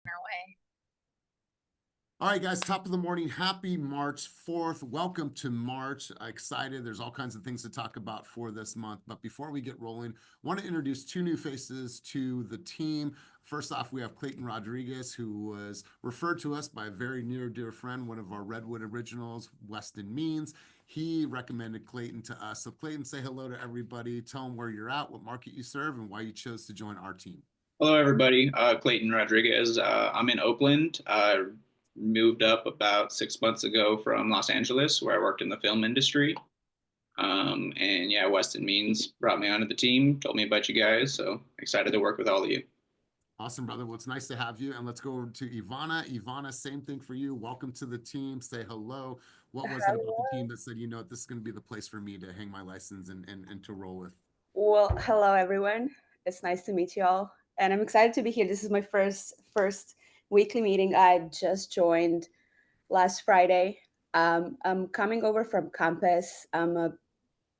our way. All right, guys, top of the morning. Happy March 4th. Welcome to March. Excited. There's all kinds of things to talk about for this month. But before we get rolling, I want to introduce two new faces to the team. First off, we have Clayton Rodriguez, who was referred to us by a very near dear friend, one of our Redwood originals, Weston Means. He recommended Clayton to us. So Clayton, say hello to everybody. Tell them where you're at, what market you serve, and why you chose to join our team. Hello, everybody. Clayton Rodriguez. I'm in Oakland. Moved up about 6 months ago from Los Angeles, where I worked in the film industry. And yeah, Weston Means brought me onto the team, told me about you guys. So excited to work with all of you. Awesome, brother. Well, it's nice to have you. And let's go over to Ivana. Ivana, same thing for you. Welcome to the team. Say hello. What was it about the team that said, you know, this is going to be the place for me to hang my license and to roll with? Well, hello everyone. It's nice to meet you all, and I'm excited to be here. This is my first weekly meeting. I just joined last Friday. I'm coming over from Compass. I'm a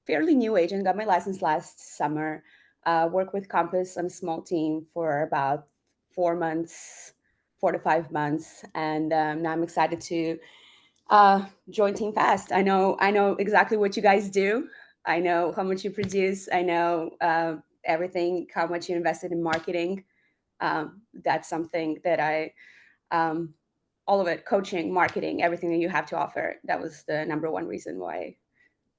fairly new agent. Got my license last summer. Work with Compass on a small team for about 4 months, 4 to 5 months, and now I'm excited to join TEAMFAST. I know exactly what you guys do. I know how much you produce. I know everything, how much you invested in marketing. That's something that all of it, coaching, marketing, everything that you have to offer. That was the number one reason why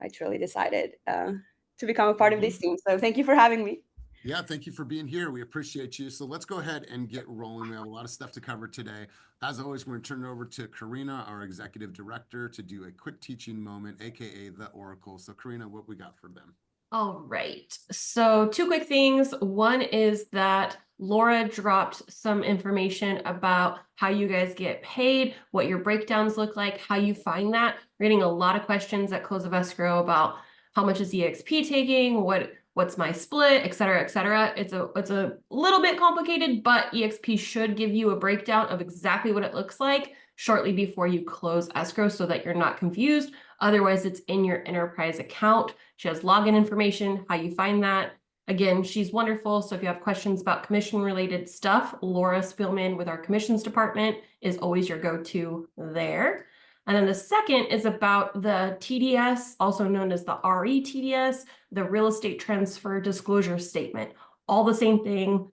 I truly decided to become a part of this team. So thank you for having me. Yeah, thank you for being here. We appreciate you. So let's go ahead and get rolling. We have a lot of stuff to cover today. As always, we're going to turn it over to Carina, our executive director, to do a quick teaching moment, aka the Oracle. So Carina, what we got for them? All right. So two quick things. One is that Laura dropped some information about how you guys get paid, what your breakdowns look like, how you find that. We're getting a lot of questions at close of escrow about how much is EXP taking, what's my split, et cetera, et cetera. It's a little bit complicated, but EXP should give you a breakdown of exactly what it looks like shortly before you close escrow so that you're not confused. Otherwise, it's in your enterprise account. She has login information, how you find that. Again, she's wonderful. So if you have questions about commission related stuff, Laura Spielman with our commissions department is always your go-to there. And then the second is about the TDS, also known as the RETDS, the real estate transfer disclosure statement. All the same thing.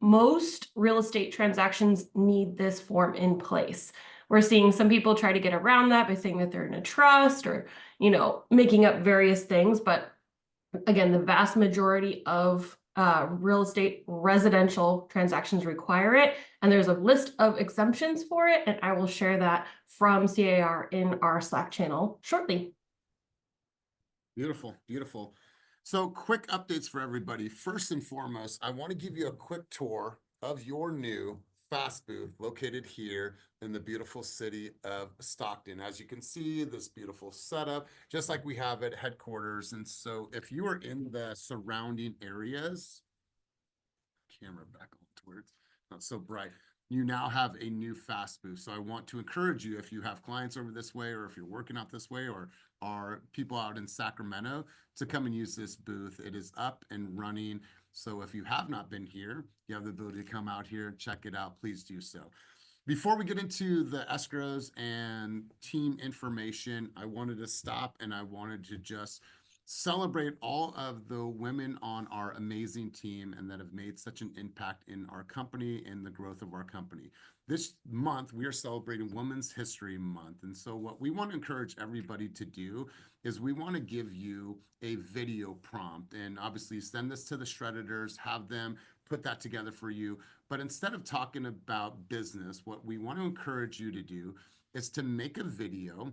Most real estate transactions need this form in place. We're seeing some people try to get around that by saying that they're in a trust or, making up various things. But again, the vast majority of real estate residential transactions require it. And there's a list of exemptions for it. And I will share that from CAR in our Slack channel shortly. Beautiful, beautiful. So quick updates for everybody. First and foremost, I want to give you a quick tour of your new fast booth located here in the beautiful city of Stockton. As you can see, this beautiful setup, just like we have at headquarters. And so if you are in the surrounding areas, camera back on towards, not so bright, you now have a new fast booth. So I want to encourage you, if you have clients over this way, or if you're working out this way, or are people out in Sacramento, to come and use this booth. It is up and running. So if you have not been here, you have the ability to come out here, check it out. Please do so. Before we get into the escrows and team information, I wanted to stop and I wanted to just celebrate all of the women on our amazing team and that have made such an impact in our company and the growth of our company. This month, we are celebrating Women's History Month. And so what we want to encourage everybody to do is we want to give you a video prompt, and obviously send this to the Shredditors, have them put that together for you. But instead of talking about business, what we want to encourage you to do is to make a video,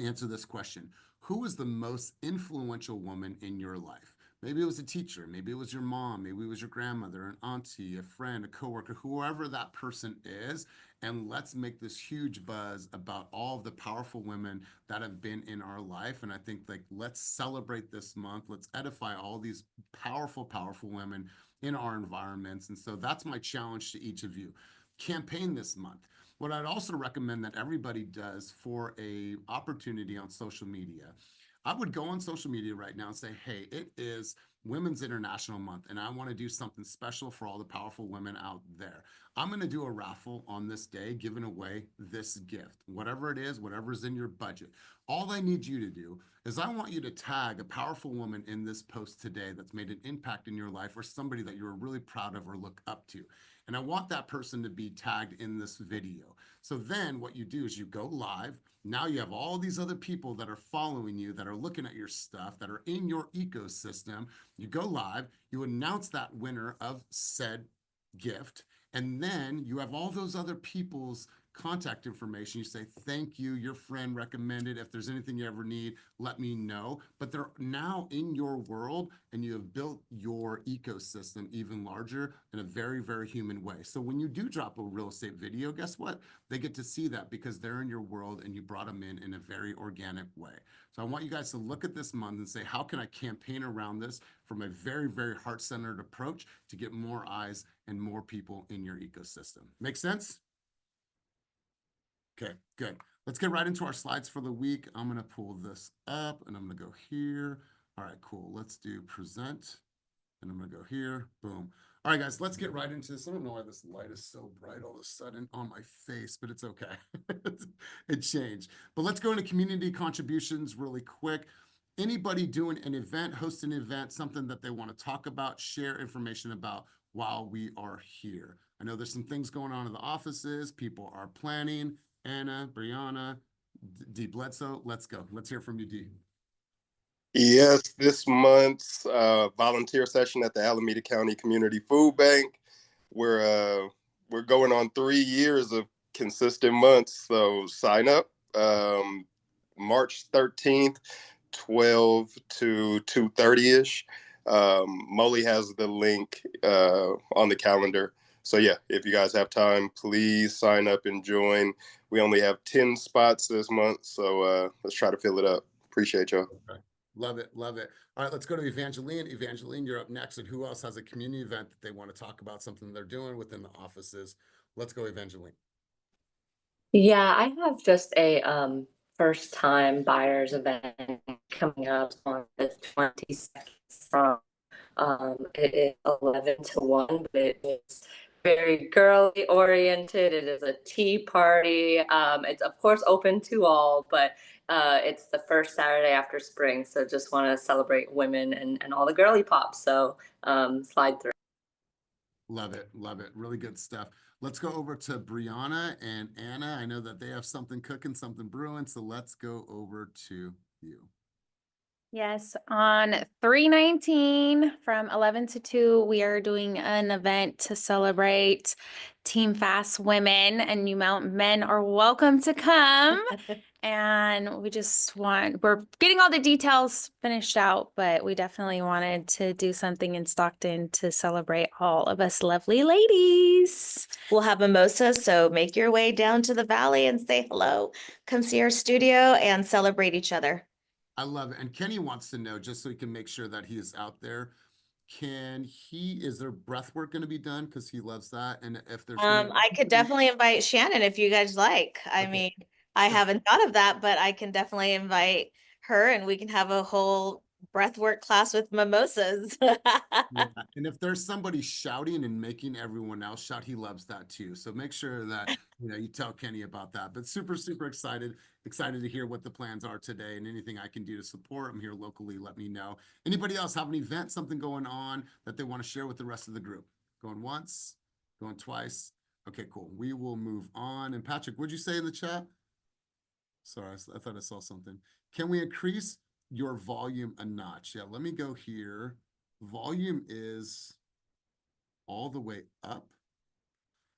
answer this question. Who is the most influential woman in your life? Maybe it was a teacher, maybe it was your mom, maybe it was your grandmother, an auntie, a friend, a coworker, whoever that person is. And let's make this huge buzz about all of the powerful women that have been in our life. And I think, like, let's celebrate this month. Let's edify all these powerful, powerful women in our environments. And so that's my challenge to each of you. Campaign this month. What I'd also recommend that everybody does for a opportunity on social media, I would go on social media right now and say, hey, it is Women's International Month, and I want to do something special for all the powerful women out there. I'm going to do a raffle on this day, giving away this gift, whatever it is, whatever's in your budget. All I need you to do is I want you to tag a powerful woman in this post today that's made an impact in your life, or somebody that you're really proud of or look up to. And I want that person to be tagged in this video. So then what you do is you go live. Now you have all these other people that are following you, that are looking at your stuff, that are in your ecosystem. You go live, you announce that winner of said gift, and then you have all those other people's contact information. You say, thank you, your friend recommended. If there's anything you ever need, let me know. But they're now in your world, and you have built your ecosystem even larger in a very, very human way. So when you do drop a real estate video, guess what? They get to see that because they're in your world and you brought them in a very organic way. So I want you guys to look at this month and say, how can I campaign around this from a very, very heart-centered approach to get more eyes and more people in your ecosystem? Make sense? Okay, good. Let's get right into our slides for the week. I'm going to pull this up and I'm going to go here. All right, cool. Let's do present. And I'm going to go here. Boom. All right, guys, let's get right into this. I don't know why this light is so bright all of a sudden on my face, but it's okay. It changed. But let's go into community contributions really quick. Anybody doing an event, hosting an event, something that they want to talk about, share information about while we are here. I know there's some things going on in the offices. People are planning. Anna, Brianna, D. Bledsoe, let's go. Let's hear from you, D. Yes, this month's volunteer session at the Alameda County Community Food Bank. We're going on 3 years of consistent months, so sign up. March 13th, 12 to 2:30-ish. Molly has the link on the calendar. So yeah, if you guys have time, please sign up and join. We only have 10 spots this month, so let's try to fill it up. Appreciate y'all. Okay. Love it. Love it. All right, let's go to Evangeline. Evangeline, you're up next. And who else has a community event that they want to talk about, something they're doing within the offices? Let's go, Evangeline. Yeah, I have just a first time buyers event coming up on the 22nd from it is 11 to 1, but it is very girly oriented. It is a tea party. It's of course open to all, but it's the first Saturday after spring. So just want to celebrate women and all the girly pops. So slide through. Love it. Love it. Really good stuff. Let's go over to Brianna and Anna. I know that they have something cooking, something brewing. So let's go over to you. Yes, on 3/19 from 11 to 2, we are doing an event to celebrate TEAMFAST women, and you men are welcome to come. And we're getting all the details finished out, but we definitely wanted to do something in Stockton to celebrate all of us lovely ladies. We'll have mimosas, so make your way down to the valley and say hello. Come see our studio and celebrate each other. I love it. And Kenny wants to know, just so he can make sure that he is out there, is there breath work going to be done? Because he loves that. And if there's I could definitely invite Shannon if you guys like. I mean, I haven't thought of that, but I can definitely invite her and we can have a whole breathwork class with mimosas. Yeah. And if there's somebody shouting and making everyone else shout, he loves that too. So make sure that you tell Kenny about that. But super, super excited to hear what the plans are today, and anything I can do to support. I'm here locally. Let me know. Anybody else have an event, something going on that they want to share with the rest of the group? Going once, going twice. Okay, cool. We will move on. And Patrick, what'd you say in the chat? Sorry, I thought I saw something. Can we increase your volume a notch? Yeah, let me go here. Volume is all the way up.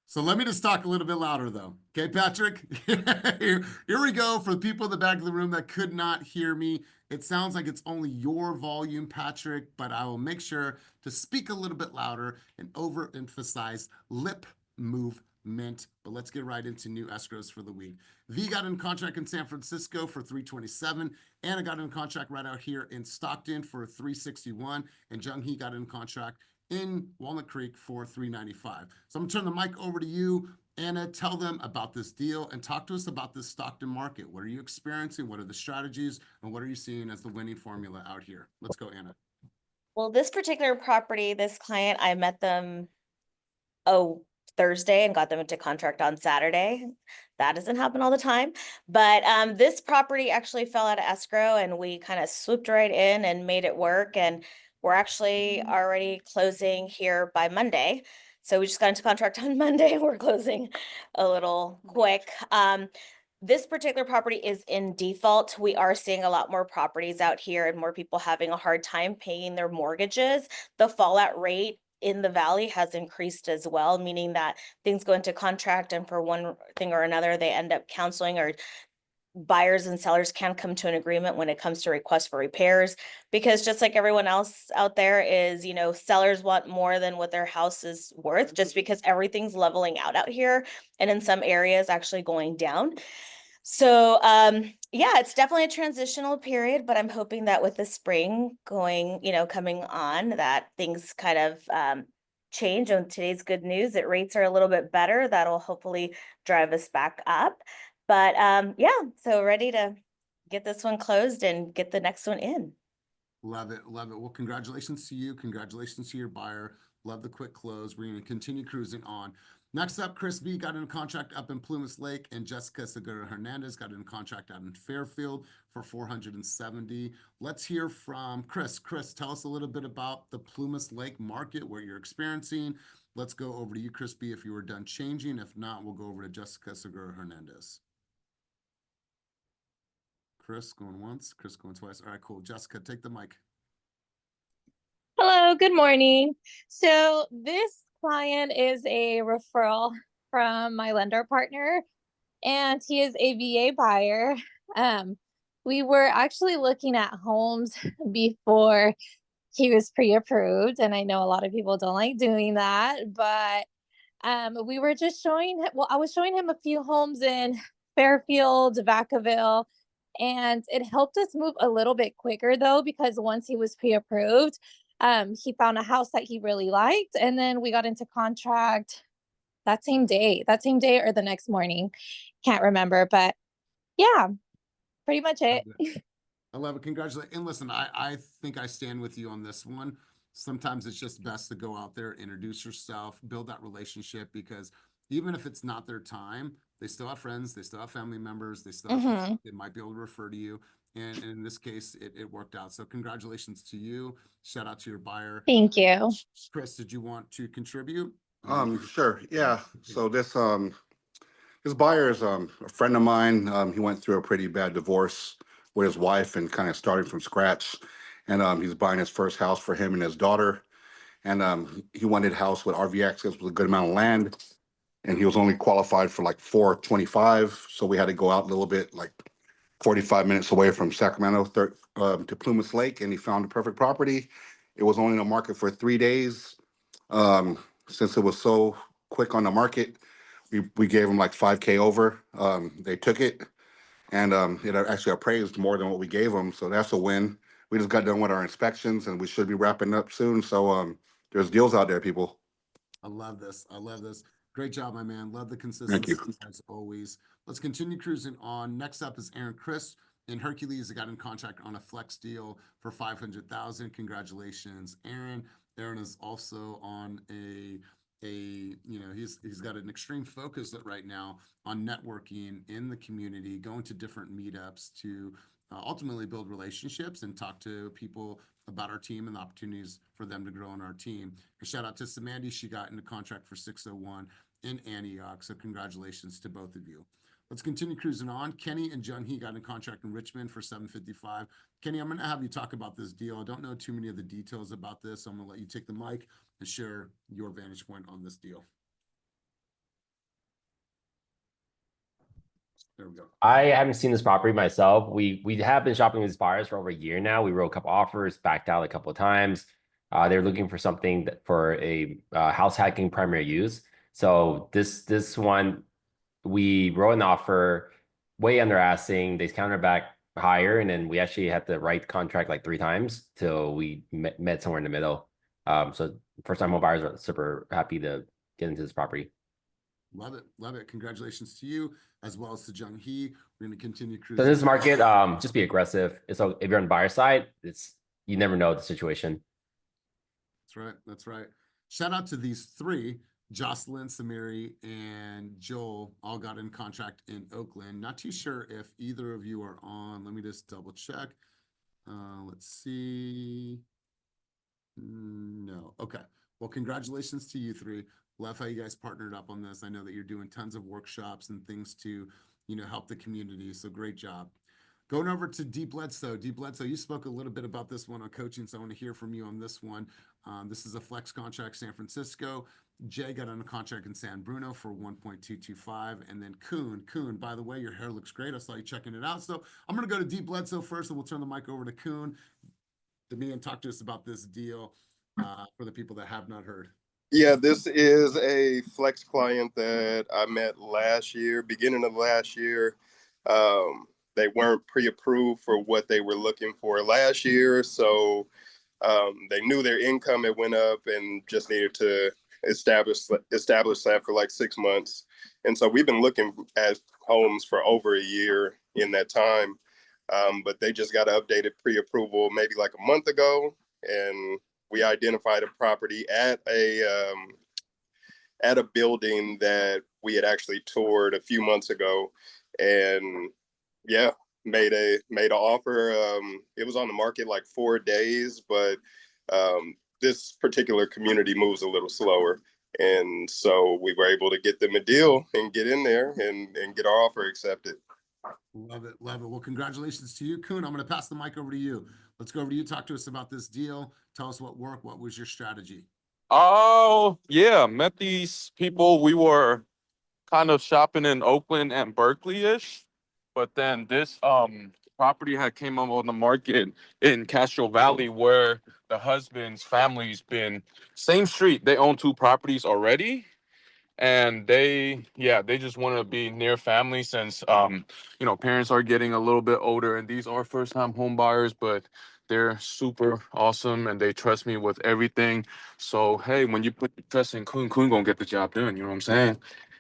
So let me just talk a little bit louder though. Okay, Patrick? Here we go. For the people in the back of the room that could not hear me, it sounds like it's only your volume, Patrick, but I will make sure to speak a little bit louder and overemphasize lip movement. But let's get right into new escrows for the week. V got in contract in San Francisco for 327. Anna got in contract right out here in Stockton for 361. And Jung Hee got in contract in Walnut Creek for 395. So I'm gonna turn the mic over to you, Anna. Tell them about this deal and talk to us about this Stockton market. What are you experiencing? What are the strategies? And what are you seeing as the winning formula out here? Let's go, Anna. Well, this particular property, this client, I met them, Thursday and got them into contract on Saturday. That doesn't happen all the time. But this property actually fell out of escrow and we kind of swooped right in and made it work. And we're actually already closing here by Monday. So we just got into contract on Monday. We're closing a little quick. This particular property is in default. We are seeing a lot more properties out here and more people having a hard time paying their mortgages. The fallout rate in the valley has increased as well, meaning that things go into contract and for one thing or another, they end up counseling, or buyers and sellers can't come to an agreement when it comes to requests for repairs, because just like everyone else out there is, sellers want more than what their house is worth, just because everything's leveling out here and in some areas actually going down. So yeah, it's definitely a transitional period, but I'm hoping that with the spring coming on, that things kind of change. And today's good news that rates are a little bit better. That'll hopefully drive us back up. But yeah, so ready to get this one closed and get the next one in. Love it. Love it. Well, congratulations to you. Congratulations to your buyer. Love the quick close. We're going to continue cruising on. Next up, Chris B got in a contract up in Plumas Lake, and Jessica Segura Hernandez got in a contract out in Fairfield for 470. Let's hear from Chris. Chris, tell us a little bit about the Plumas Lake market, where you're experiencing. Let's go over to you, Chris B, if you were done changing. If not, we'll go over to Jessica Segura Hernandez. Chris going once, Chris going twice. All right, cool. Jessica, take the mic. Hello, good morning. So this client is a referral from my lender partner, and he is a VA buyer. We were actually looking at homes before he was pre-approved, and I know a lot of people don't like doing that, but we were just showing him, I was showing him a few homes in Fairfield, Vacaville, and it helped us move a little bit quicker though, because once he was pre-approved, he found a house that he really liked, and then we got into contract that same day or the next morning. Can't remember, but yeah, pretty much it. I love it. Congratulations. And listen, I think I stand with you on this one. Sometimes it's just best to go out there, introduce yourself, build that relationship, because even if it's not their time, they still have friends, they still have family members, they still have, they might be able to refer to you. And in this case, it worked out. So congratulations to you. Shout out to your buyer. Thank you. Chris, did you want to contribute? Sure. Yeah. So this buyer is a friend of mine. He went through a pretty bad divorce with his wife and kind of started from scratch. And he's buying his first house for him and his daughter. And he wanted a house with RV access with a good amount of land. And he was only qualified for like 425. So we had to go out a little bit, like 45 minutes away from Sacramento to Plumas Lake, and he found the perfect property. It was only in the market for 3 days. Since it was so quick on the market, we gave him like 5K over. They took it, and it actually appraised more than what we gave them. So that's a win. We just got done with our inspections, and we should be wrapping up soon. So there's deals out there, people. I love this. I love this. Great job, my man. Love the consistency as always. Let's continue cruising on. Next up is Aaron Chris in Hercules. They got in contract on a flex deal for $500,000. Congratulations, Aaron. Aaron is also on he's got an extreme focus right now on networking in the community, going to different meetups to ultimately build relationships and talk to people about our team and the opportunities for them to grow on our team. And shout out to Samandi. She got into contract for 601 in Antioch. So congratulations to both of you. Let's continue cruising on. Kenny and Jung Hee got in contract in Richmond for 755. Kenny, I'm going to have you talk about this deal. I don't know too many of the details about this, so I'm going to let you take the mic and share your vantage point on this deal. There we go. I haven't seen this property myself. We have been shopping with these buyers for over a year now. We wrote a couple offers, backed out a couple of times. They're looking for something for a house hacking primary use. So this one, we wrote an offer way under asking. They countered back higher, and then we actually had to write contract like 3 times till we met somewhere in the middle. So first time home buyers are super happy to get into this property. Love it. Love it. Congratulations to you as well as to Jung Hee. We're going to continue cruising. So in this market, just be aggressive. So if you're on the buyer side, you never know the situation. That's right. That's right. Shout out to these three. Jocelyn, Samiri, and Joel all got in contract in Oakland. Not too sure if either of you are on. Let me just double check. Let's see. No. Okay. Well, congratulations to you three. Love how you guys partnered up on this. I know that you're doing tons of workshops and things to, help the community. So great job. Going over to D. Bledsoe. D. Bledsoe, you spoke a little bit about this one on coaching, so I want to hear from you on this one. This is a flex contract, San Francisco. Jay got on a contract in San Bruno for 1.225. And then Kuhn, by the way, your hair looks great. I saw you checking it out. So I'm going to go to D. Bledsoe first, and we'll turn the mic over to Kuhn. Dameon, talk to us about this deal for the people that have not heard. Yeah, this is a flex client that I met last year, beginning of last year. They weren't pre-approved for what they were looking for last year, so they knew their income had went up and just needed to establish that for like 6 months. And so we've been looking at homes for over a year in that time, but they just got an updated pre-approval maybe like a month ago, and we identified a property at a building that we had actually toured a few months ago, and yeah, made an offer. It was on the market like 4 days, but this particular community moves a little slower, and so we were able to get them a deal and get in there and get our offer accepted. Love it. Love it. Well, congratulations to you, Kuhn. I'm going to pass the mic over to you. Let's go over to you. Talk to us about this deal. Tell us what worked. What was your strategy? Oh, yeah. Met these people. We were kind of shopping in Oakland and Berkeley-ish. But then this property had came up on the market in Castro Valley where the husband's family's been same street. They own 2 properties already. And they just want to be near family since parents are getting a little bit older, and these are first-time home buyers, but they're super awesome and they trust me with everything. So hey, when you put your trust in Kun gonna get the job done. You know what I'm saying?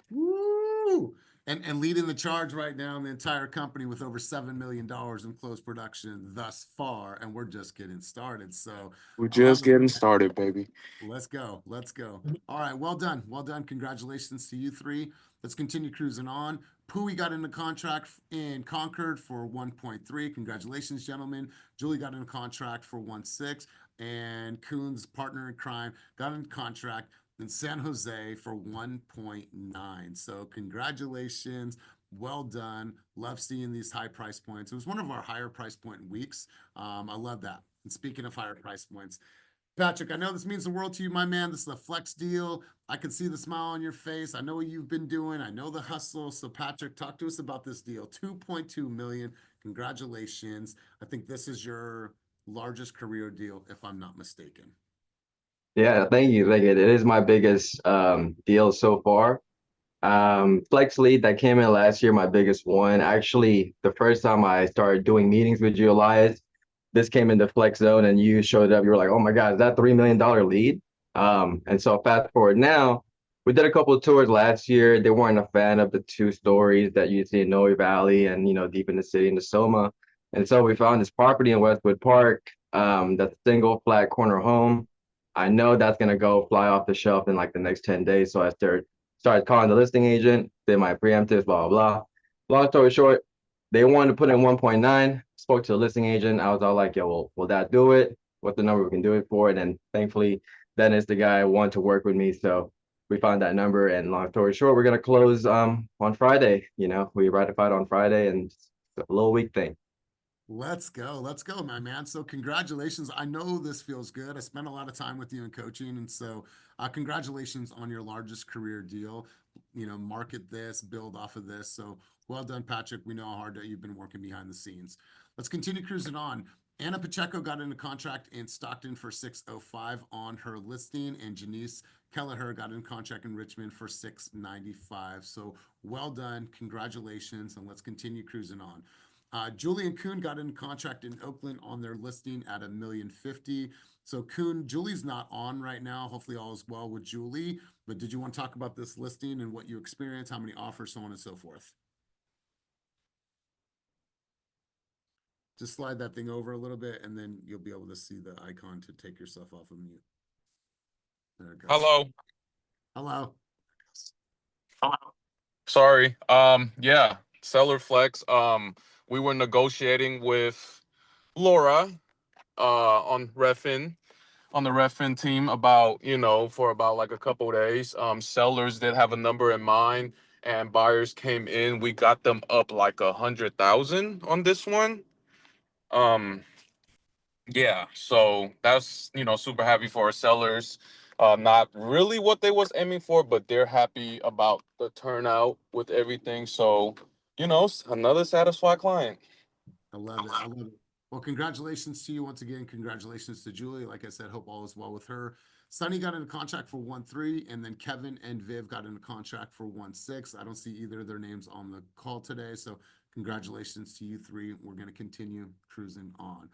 Woo! And leading the charge right now in the entire company with over $7 million in closed production thus far, and we're just getting started. So We're just getting started, baby. Let's go. Let's go. All right. Well done. Well done. Congratulations to you three. Let's continue cruising on. Pooey got into contract in Concord for 1.3. Congratulations, gentlemen. Julie got into contract for 1.6. And Kuhn's partner in crime got into contract in San Jose for 1.9. So congratulations. Well done. Love seeing these high price points. It was one of our higher price point weeks. I love that. And speaking of higher price points, Patrick, I know this means the world to you, my man. This is a flex deal. I can see the smile on your face. I know what you've been doing. I know the hustle. So Patrick, talk to us about this deal. 2.2 million. Congratulations. I think this is your largest career deal, if I'm not mistaken. Yeah, thank you. Like it is my biggest deal so far. Flex lead that came in last year, my biggest one. Actually, the first time I started doing meetings with you, Elias, this came into flex zone and you showed up. You were like, oh my God, is that $3 million lead? And so fast forward now, we did a couple of tours last year. They weren't a fan of the 2 stories that you see in Noe Valley and, deep in the city in the Soma. And so we found this property in Westwood Park, that's single flat corner home. I know that's going to go fly off the shelf in like the next 10 days. So I started calling the listing agent, did my preemptives, blah, blah, blah. Long story short, they wanted to put in 1.9, spoke to the listing agent. I was all like, yo, well, will that do it? What's the number we can do it for? And then thankfully, Dennis, the guy, wanted to work with me. So we found that number. And long story short, we're going to close on Friday. We ratified on Friday, and it's a little week thing. Let's go, my man. So congratulations. I know this feels good. I spent a lot of time with you in coaching. And so congratulations on your largest career deal. Market this, build off of this. So well done, Patrick. We know how hard that you've been working behind the scenes. Let's continue cruising on. Anna Pacheco got into contract in Stockton for 605 on her listing, and Janice Kelleher got in contract in Richmond for 695. So well done. Congratulations. And let's continue cruising on. Julie and Kuhn got in contract in Oakland on their listing at $1,050,000. So Kuhn, Julie's not on right now. Hopefully all is well with Julie. But did you want to talk about this listing and what you experienced, how many offers, so on and so forth? Just slide that thing over a little bit, and then you'll be able to see the icon to take yourself off of mute. There it goes. Hello. Hello. Sorry. Yeah, Seller Flex. We were negotiating with Laura on Refin, on the Refin team about, for about like a couple days. Sellers did have a number in mind and buyers came in. We got them up like 100,000 on this one. Yeah, so that's, super happy for our sellers. Not really what they was aiming for, but they're happy about the turnout with everything. So, another satisfied client. I love it. I love it. Well, congratulations to you once again. Congratulations to Julie. Like I said, hope all is well with her. Sunny got into contract for 1-3, and then Kevin and Viv got into contract for 1-6. I don't see either of their names on the call today. So congratulations to you three. We're going to continue cruising on.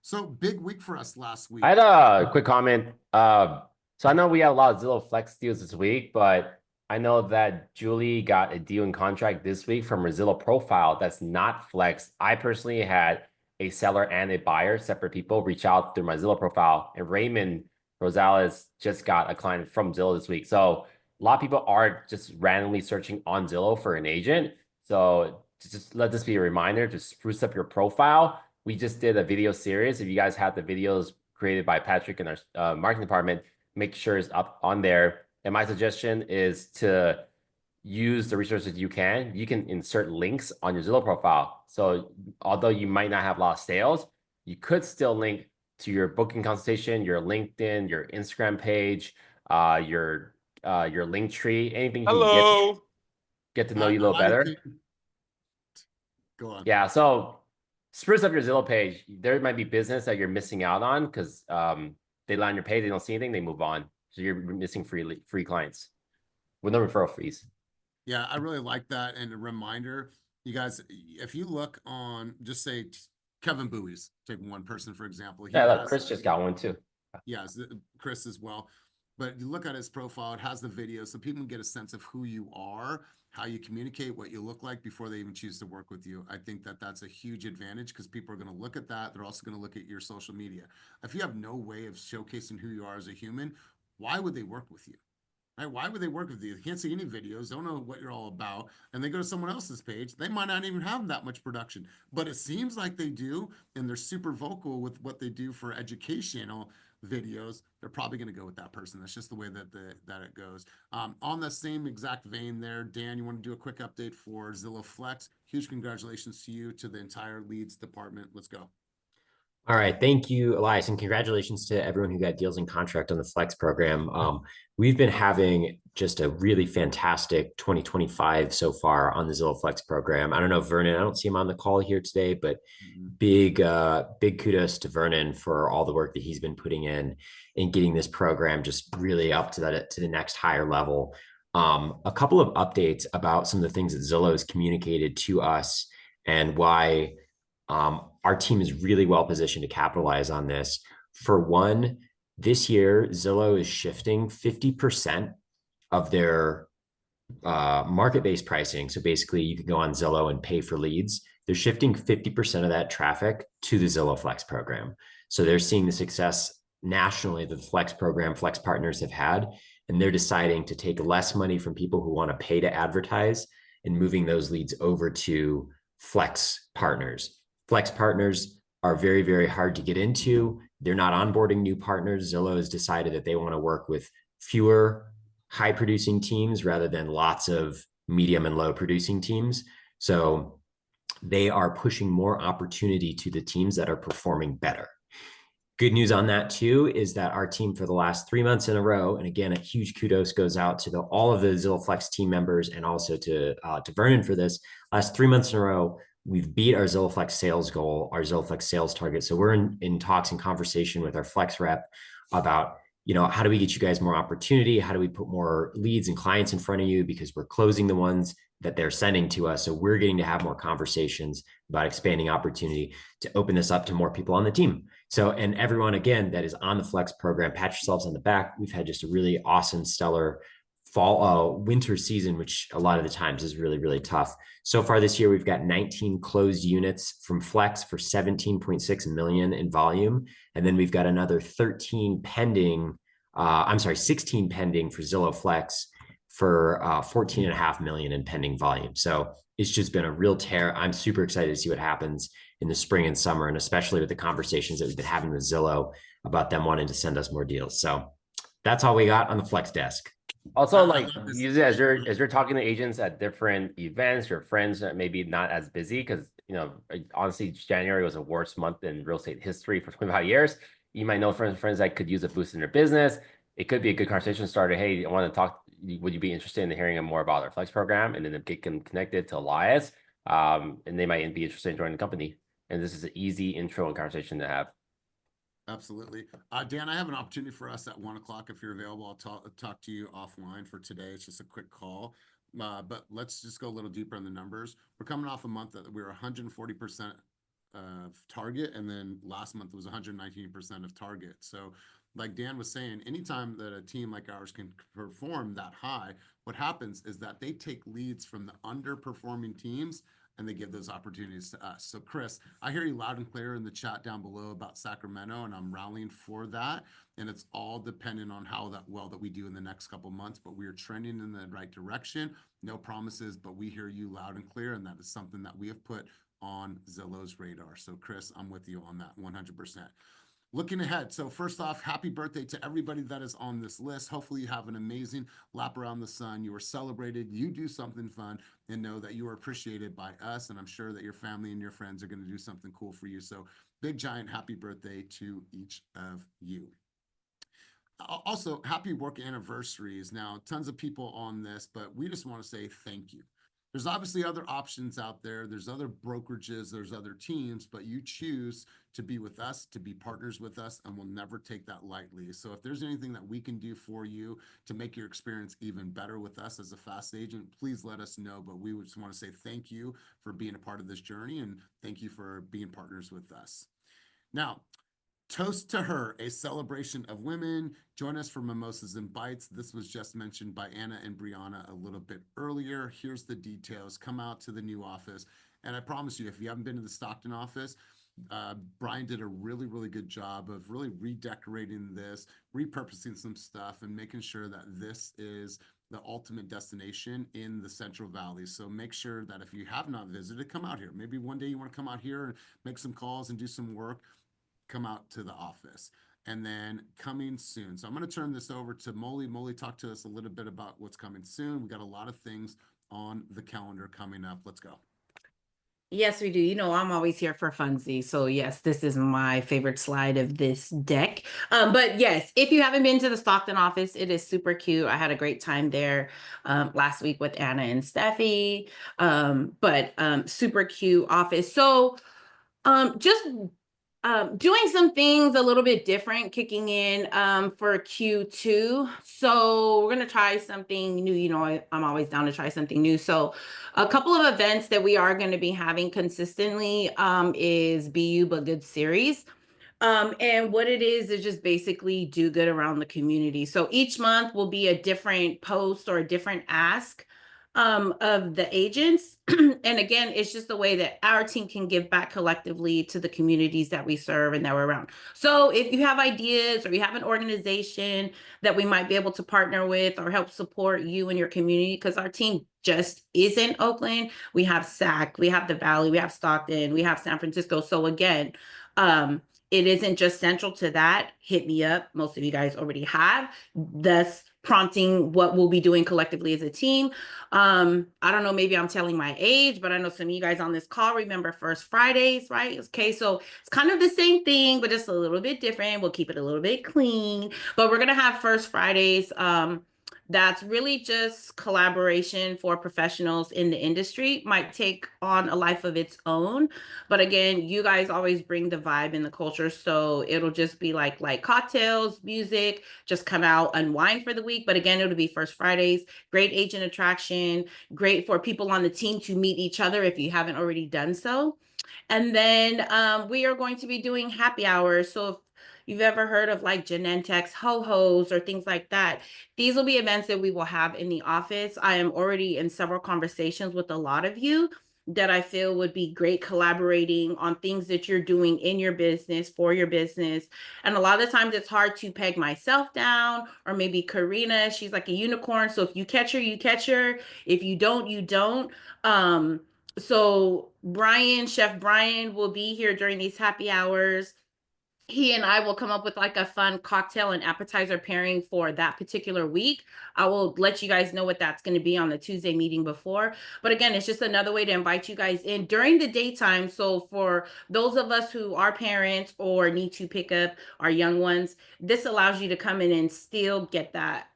So big week for us last week. I had a quick comment. So I know we have a lot of Zillow Flex deals this week, but I know that Julie got a deal in contract this week from her Zillow profile that's not Flex. I personally had a seller and a buyer, separate people, reach out through my Zillow profile, and Raymond Rosales just got a client from Zillow this week. So a lot of people are just randomly searching on Zillow for an agent. So just let this be a reminder to spruce up your profile. We just did a video series. If you guys have the videos created by Patrick in our marketing department, make sure it's up on there. And my suggestion is to use the resources you can. You can insert links on your Zillow profile. So although you might not have a lot of sales, you could still link to your booking consultation, your LinkedIn, your Instagram page, your link tree, anything you can get to know you a little better. Go on. Yeah, so spruce up your Zillow page. There might be business that you're missing out on because they land your page, they don't see anything, they move on. So you're missing free clients with no referral fees. Yeah, I really like that. And a reminder, you guys, if you look on, just say Kevin Bowie's, take one person, for example. Yeah, look, Chris just got one too. Yeah, Chris as well. But you look at his profile, it has the video, so people can get a sense of who you are, how you communicate, what you look like before they even choose to work with you. I think that that's a huge advantage because people are going to look at that. They're also going to look at your social media. If you have no way of showcasing who you are as a human, why would they work with you? Right? Why would they work with you? They can't see any videos, don't know what you're all about, and they go to someone else's page. They might not even have that much production, but it seems like they do, and they're super vocal with what they do for educational videos. They're probably going to go with that person. That's just the way that it goes. On the same exact vein there, Dan, you want to do a quick update for Zillow Flex? Huge congratulations to you, to the entire leads department. Let's go. All right. Thank you, Elias, and congratulations to everyone who got deals in contract on the Flex program. We've been having just a really fantastic 2025 so far on the Zillow Flex program. I don't know, Vernon, I don't see him on the call here today, but big kudos to Vernon for all the work that he's been putting in getting this program just really up to the next higher level. A couple of updates about some of the things that Zillow has communicated to us and why our team is really well positioned to capitalize on this. For one, this year, Zillow is shifting 50% of their market-based pricing. So basically, you can go on Zillow and pay for leads. They're shifting 50% of that traffic to the Zillow Flex program. So they're seeing the success nationally that the Flex program, Flex partners have had, and they're deciding to take less money from people who want to pay to advertise and moving those leads over to Flex partners. Flex partners are very, very hard to get into. They're not onboarding new partners. Zillow has decided that they want to work with fewer high producing teams rather than lots of medium and low producing teams. So they are pushing more opportunity to the teams that are performing better. Good news on that too is that our team for the last 3 months in a row, and again, a huge kudos goes out to all of the Zillow Flex team members and also to Vernon for this. Last 3 months in a row, we've beat our Zillow Flex sales goal, our Zillow Flex sales target. So we're in talks and conversation with our Flex rep about, how do we get you guys more opportunity? How do we put more leads and clients in front of you? Because we're closing the ones that they're sending to us. So we're getting to have more conversations about expanding opportunity to open this up to more people on the team. So, and everyone, again, that is on the Flex program, pat yourselves on the back. We've had just a really awesome, stellar winter season, which a lot of the times is really, really tough. So far this year, we've got 19 closed units from Flex for 17.6 million in volume. And then we've got another 13 pending I'm sorry, 16 pending for Zillow Flex for 14.5 million in pending volume. So it's just been a real tear. I'm super excited to see what happens in the spring and summer, and especially with the conversations that we've been having with Zillow about them wanting to send us more deals. So that's all we got on the Flex desk. Also, like usually as you're talking to agents at different events, your friends are maybe not as busy because, you know, honestly, January was the worst month in real estate history for 25 years. You might know friends that could use a boost in their business. It could be a good conversation starter. Hey, I want to talk. Would you be interested in hearing more about our Flex program? And then get them connected to Elias, and they might be interested in joining the company. And this is an easy intro and conversation to have. Absolutely. Dan, I have an opportunity for us at 1 o'clock. If you're available, I'll talk to you offline for today. It's just a quick call. But let's just go a little deeper in the numbers. We're coming off a month that we were 140% of target, and then last month was 119% of target. So like Dan was saying, anytime that a team like ours can perform that high, what happens is that they take leads from the underperforming teams and they give those opportunities to us. So Chris, I hear you loud and clear in the chat down below about Sacramento, and I'm rallying for that. And it's all dependent on how well that we do in the next couple months, but we are trending in the right direction. No promises, but we hear you loud and clear, and that is something that we have put on Zillow's radar. So Chris, I'm with you on that 100%. Looking ahead, so first off, happy birthday to everybody that is on this list. Hopefully you have an amazing lap around the sun. You are celebrated, you do something fun, and know that you are appreciated by us. And I'm sure that your family and your friends are going to do something cool for you. So big, giant happy birthday to each of you. Also, happy work anniversaries. Now, tons of people on this, but we just want to say thank you. There's obviously other options out there. There's other brokerages, there's other teams, but you choose to be with us, to be partners with us, and we'll never take that lightly. So if there's anything that we can do for you to make your experience even better with us as a fast agent, please let us know. But we just want to say thank you for being a part of this journey, and thank you for being partners with us. Now, Toast to Her, a celebration of women. Join us for Mimosas and Bites. This was just mentioned by Anna and Brianna a little bit earlier. Here's the details. Come out to the new office. And I promise you, if you haven't been to the Stockton office, Brian did a really, really good job of really redecorating this, repurposing some stuff, and making sure that this is the ultimate destination in the Central Valley. So make sure that if you have not visited, come out here. Maybe one day you want to come out here and make some calls and do some work. Come out to the office. And then coming soon. So I'm going to turn this over to Molly. Molly, talk to us a little bit about what's coming soon. We got a lot of things on the calendar coming up. Let's go. Yes, we do. You know, I'm always here for funsies. So yes, this is my favorite slide of this deck. But yes, if you haven't been to the Stockton office, it is super cute. I had a great time there last week with Anna and Steffi. Super cute office. So just doing some things a little bit different kicking in for Q2. So we're going to try something new. You know, I'm always down to try something new. So a couple of events that we are going to be having consistently is BU But Good series. And what it is just basically do good around the community. So each month will be a different post or a different ask of the agents. And again, it's just the way that our team can give back collectively to the communities that we serve and that we're around. So if you have ideas or you have an organization that we might be able to partner with or help support you and your community, because our team just isn't Oakland. We have SAC, we have the Valley, we have Stockton, we have San Francisco. So again, it isn't just central to that. Hit me up. Most of you guys already have, thus prompting what we'll be doing collectively as a team. I don't know, maybe I'm telling my age, but I know some of you guys on this call remember First Fridays, right? Okay, so it's kind of the same thing, but just a little bit different. We'll keep it a little bit clean, but we're gonna have First Fridays. That's really just collaboration for professionals in the industry. Might take on a life of its own, but again, you guys always bring the vibe and the culture, so it'll just be like cocktails, music, just come out, unwind for the week. But again, it'll be First Fridays. Great agent attraction, great for people on the team to meet each other if you haven't already done so. And then we are going to be doing happy hours. So if you've ever heard of like Genentech's ho-hos or things like that, these will be events that we will have in the office. I am already in several conversations with a lot of you that I feel would be great collaborating on things that you're doing in your business, for your business. And a lot of times it's hard to peg myself down, or maybe Carina, she's like a unicorn. So if you catch her, you catch her. If you don't, you don't. So Brian, Chef Brian, will be here during these happy hours. He and I will come up with like a fun cocktail and appetizer pairing for that particular week. I will let you guys know what that's going to be on the Tuesday meeting before. But again, it's just another way to invite you guys in during the daytime. So for those of us who are parents or need to pick up our young ones, this allows you to come in and still get that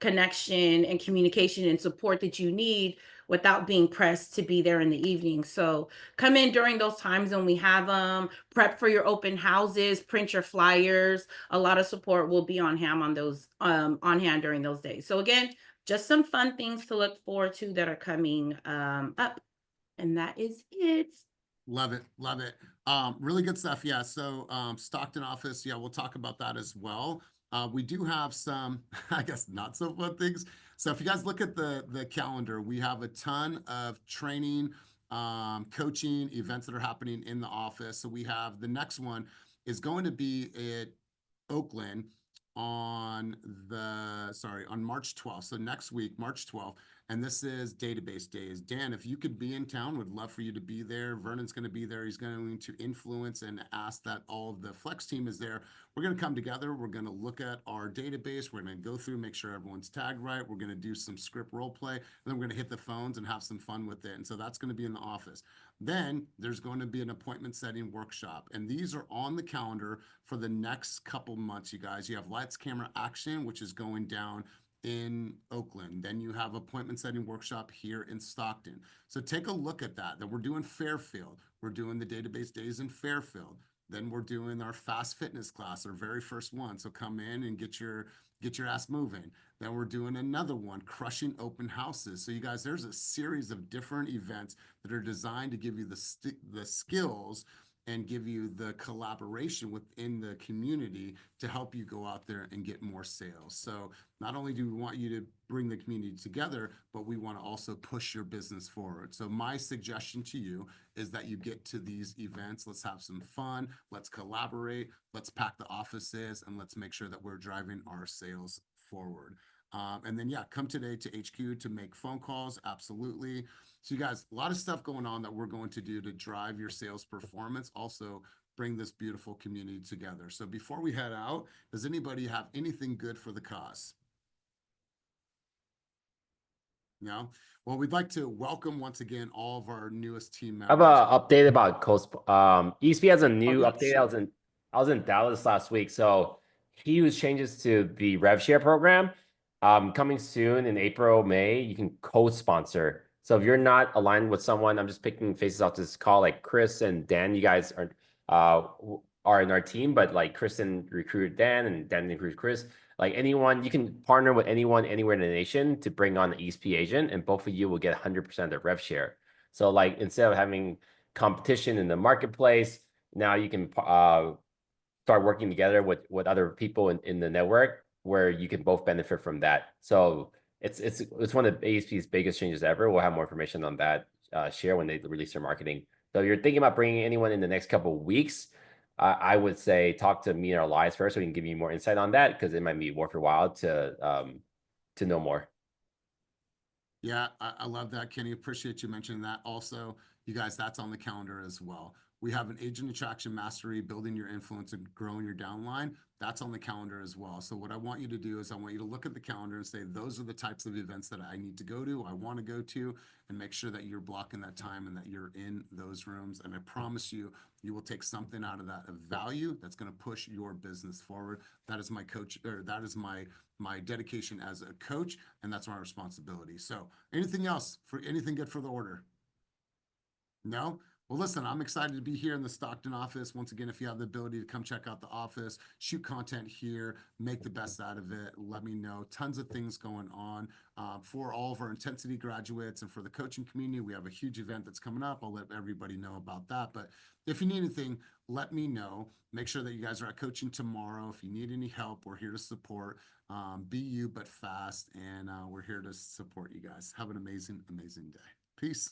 connection and communication and support that you need without being pressed to be there in the evening. So come in during those times when we have them, prep for your open houses, print your flyers. A lot of support will be on hand on those on hand during those days. So again, just some fun things to look forward to that are coming up. And that is it. Love it. Love it. Really good stuff. Yeah. So Stockton office, yeah, we'll talk about that as well. We do have some, I guess, not so fun things. So if you guys look at the calendar, we have a ton of training, coaching events that are happening in the office. So we have the next one is going to be at Oakland on March 12th. So next week, March 12th. And this is database days. Dan, if you could be in town, would love for you to be there. Vernon's going to be there. He's going to influence and ask that all of the Flex team is there. We're going to come together. We're going to look at our database. We're going to go through, make sure everyone's tagged right. We're going to do some script role play, and then we're going to hit the phones and have some fun with it. And so that's going to be in the office. Then there's going to be an appointment setting workshop. And these are on the calendar for the next couple months, you guys. You have Lights, Camera, Action, which is going down in Oakland. Then you have appointment setting workshop here in Stockton. So take a look at that. Then we're doing Fairfield. We're doing the database days in Fairfield. Then we're doing our fast fitness class, our very first one. So come in and get your ass moving. Then we're doing another one, crushing open houses. So you guys, there's a series of different events that are designed to give you the skills and give you the collaboration within the community to help you go out there and get more sales. So not only do we want you to bring the community together, but we want to also push your business forward. So my suggestion to you is that you get to these events. Let's have some fun. Let's collaborate. Let's pack the offices, and let's make sure that we're driving our sales forward. And then, yeah, come today to HQ to make phone calls. Absolutely. So you guys, a lot of stuff going on that we're going to do to drive your sales performance. Also bring this beautiful community together. So before we head out, does anybody have anything good for the cause? No? Well, we'd like to welcome once again all of our newest team I have members. an update about EXP has a new update. I was in Dallas last week, so huge changes to the rev share program. Coming soon in April, May, you can co-sponsor. So if you're not aligned with someone, I'm just picking faces off this call, like Chris and Dan. You guys are in our team, but like Kristen recruited Dan and Dan recruited Chris. Like anyone, you can partner with anyone anywhere in the nation to bring on the EXP agent, and both of you will get 100% of the rev share. So like instead of having competition in the marketplace, now you can start working together with other people in the network where you can both benefit from that. So it's one of ASP's biggest changes ever. We'll have more information on that share when they release their marketing. So if you're thinking about bringing anyone in the next couple of weeks, I would say talk to me and our lives first so we can give you more insight on that, because it might be worth your while to know more. Yeah, I love that, Kenny. Appreciate you mentioning that. Also, you guys, that's on the calendar as well. We have an agent attraction mastery, building your influence and growing your downline. That's on the calendar as well. So what I want you to do is I want you to look at the calendar and say, those are the types of events that I need to go to, I want to go to, and make sure that you're blocking that time and that you're in those rooms. And I promise you, you will take something out of that of value that's going to push your business forward. That is my coach, or that is my dedication as a coach, and that's my responsibility. So anything else, for anything good for the order? No? Well, listen, I'm excited to be here in the Stockton office. Once again, if you have the ability to come check out the office, shoot content here, make the best out of it, let me know. Tons of things going on for all of our intensity graduates and for the coaching community. We have a huge event that's coming up. I'll let everybody know about that. But if you need anything, let me know. Make sure that you guys are at coaching tomorrow. If you need any help, we're here to support. Be you, but fast. And we're here to support you guys. Have an amazing, amazing day. Peace.